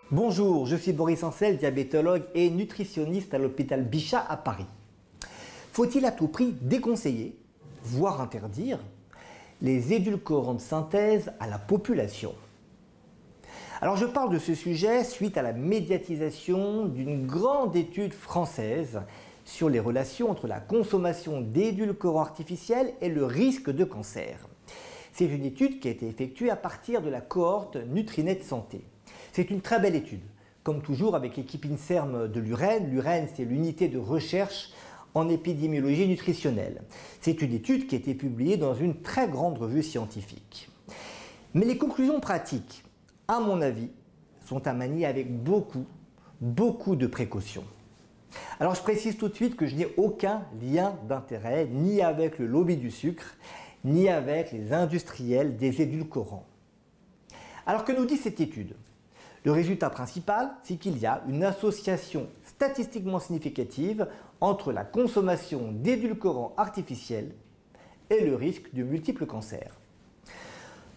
Bonjour, je suis Boris Ancel, diabétologue et nutritionniste à l'hôpital Bichat à Paris. Faut-il à tout prix déconseiller, voire interdire, les édulcorants de synthèse à la population? Alors je parle de ce sujet suite à la médiatisation d'une grande étude française sur les relations entre la consommation d'édulcorants artificiels et le risque de cancer. C'est une étude qui a été effectuée à partir de la cohorte Nutrinet Santé. C'est une très belle étude, comme toujours avec l'équipe INSERM de l'UREN. L'UREN, c'est l'unité de recherche en épidémiologie nutritionnelle. C'est une étude qui a été publiée dans une très grande revue scientifique. Mais les conclusions pratiques, à mon avis, sont à manier avec beaucoup de précautions. Alors je précise tout de suite que je n'ai aucun lien d'intérêt ni avec le lobby du sucre, ni avec les industriels des édulcorants. Alors que nous dit cette étude? Le résultat principal, c'est qu'il y a une association statistiquement significative entre la consommation d'édulcorants artificiels et le risque de multiples cancers.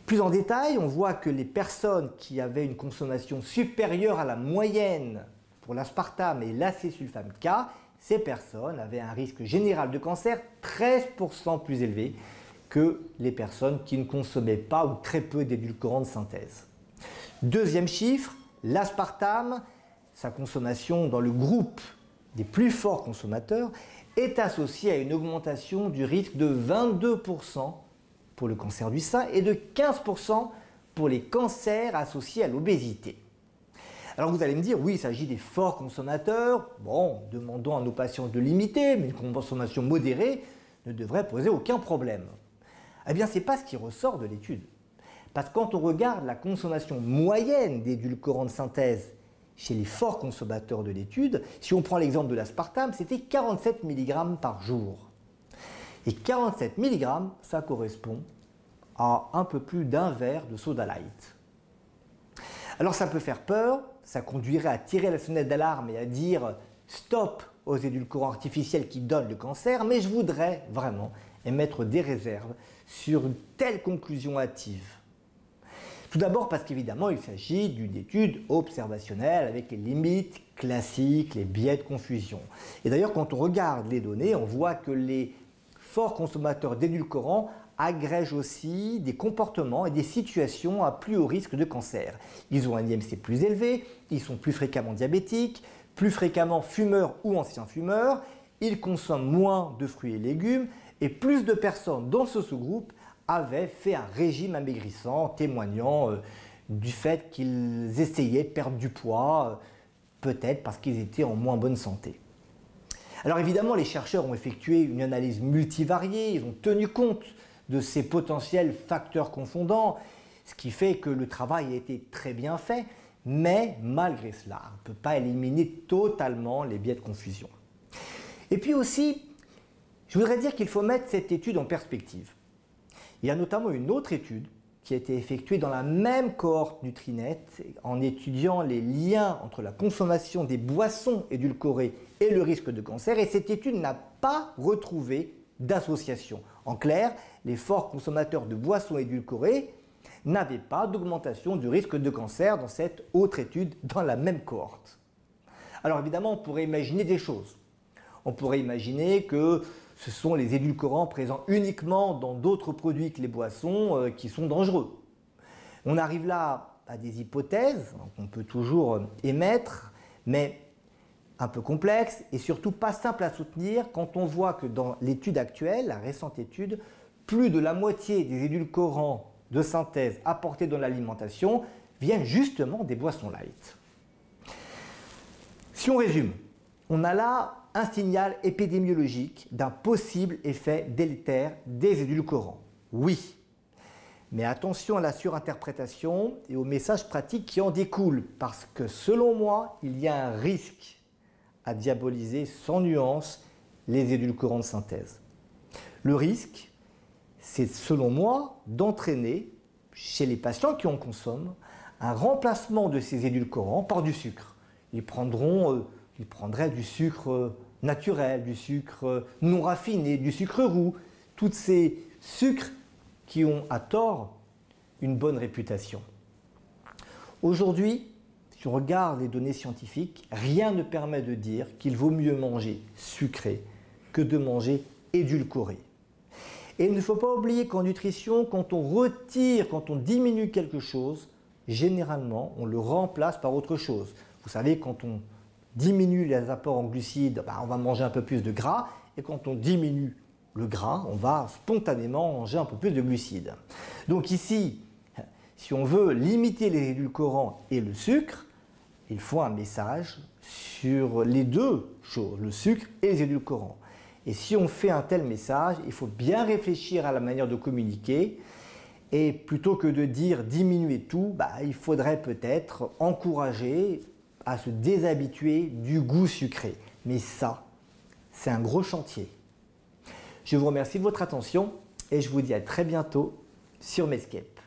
Plus en détail, on voit que les personnes qui avaient une consommation supérieure à la moyenne pour l'aspartame et l'acésulfame K, ces personnes avaient un risque général de cancer 13% plus élevé que les personnes qui ne consommaient pas ou très peu d'édulcorants de synthèse. Deuxième chiffre, l'aspartame, sa consommation dans le groupe des plus forts consommateurs, est associée à une augmentation du risque de 22% pour le cancer du sein et de 15% pour les cancers associés à l'obésité. Alors vous allez me dire, oui, il s'agit des forts consommateurs. Bon, demandons à nos patients de limiter, mais une consommation modérée ne devrait poser aucun problème. Eh bien, ce n'est pas ce qui ressort de l'étude. Parce que quand on regarde la consommation moyenne d'édulcorants de synthèse chez les forts consommateurs de l'étude, si on prend l'exemple de l'aspartame, c'était 47 mg par jour. Et 47 mg, ça correspond à un peu plus d'un verre de soda light. Alors ça peut faire peur, ça conduirait à tirer la sonnette d'alarme et à dire stop aux édulcorants artificiels qui donnent le cancer, mais je voudrais vraiment émettre des réserves sur une telle conclusion hâtive. Tout d'abord parce qu'évidemment il s'agit d'une étude observationnelle avec les limites classiques, les biais de confusion. Et d'ailleurs quand on regarde les données, on voit que les forts consommateurs d'édulcorants agrègent aussi des comportements et des situations à plus haut risque de cancer. Ils ont un IMC plus élevé, ils sont plus fréquemment diabétiques, plus fréquemment fumeurs ou anciens fumeurs, ils consomment moins de fruits et légumes et plus de personnes dans ce sous-groupe avaient fait un régime amaigrissant, témoignant du fait qu'ils essayaient de perdre du poids, peut-être parce qu'ils étaient en moins bonne santé. Alors évidemment, les chercheurs ont effectué une analyse multivariée, ils ont tenu compte de ces potentiels facteurs confondants, ce qui fait que le travail a été très bien fait, mais malgré cela, on ne peut pas éliminer totalement les biais de confusion. Et puis aussi, je voudrais dire qu'il faut mettre cette étude en perspective. Il y a notamment une autre étude qui a été effectuée dans la même cohorte Nutrinet en étudiant les liens entre la consommation des boissons édulcorées et le risque de cancer, et cette étude n'a pas retrouvé d'association. En clair, les forts consommateurs de boissons édulcorées n'avaient pas d'augmentation du risque de cancer dans cette autre étude dans la même cohorte. Alors évidemment, on pourrait imaginer des choses. On pourrait imaginer que ce sont les édulcorants présents uniquement dans d'autres produits que les boissons qui sont dangereux. On arrive là à des hypothèses qu'on peut toujours émettre, mais un peu complexes et surtout pas simples à soutenir quand on voit que dans l'étude actuelle, la récente étude, plus de la moitié des édulcorants de synthèse apportés dans l'alimentation viennent justement des boissons light. Si on résume, on a là un signal épidémiologique d'un possible effet délétère des édulcorants. Oui, mais attention à la surinterprétation et aux messages pratiques qui en découlent, parce que selon moi, il y a un risque à diaboliser sans nuance les édulcorants de synthèse. Le risque, c'est selon moi d'entraîner chez les patients qui en consomment un remplacement de ces édulcorants par du sucre. Ils prendraient du sucre naturel, du sucre non raffiné, du sucre roux, tous ces sucres qui ont à tort une bonne réputation. Aujourd'hui, si on regarde les données scientifiques, rien ne permet de dire qu'il vaut mieux manger sucré que de manger édulcoré. Et il ne faut pas oublier qu'en nutrition, quand on retire, quand on diminue quelque chose, généralement, on le remplace par autre chose. Vous savez, quand on diminue les apports en glucides, on va manger un peu plus de gras, et quand on diminue le gras, on va spontanément manger un peu plus de glucides. Donc ici, si on veut limiter les édulcorants et le sucre, il faut un message sur les deux choses, le sucre et les édulcorants. Et si on fait un tel message, il faut bien réfléchir à la manière de communiquer. Et plutôt que de dire diminuer tout, il faudrait peut-être encourager à se déshabituer du goût sucré. Mais ça, c'est un gros chantier. Je vous remercie de votre attention et je vous dis à très bientôt sur Medscape.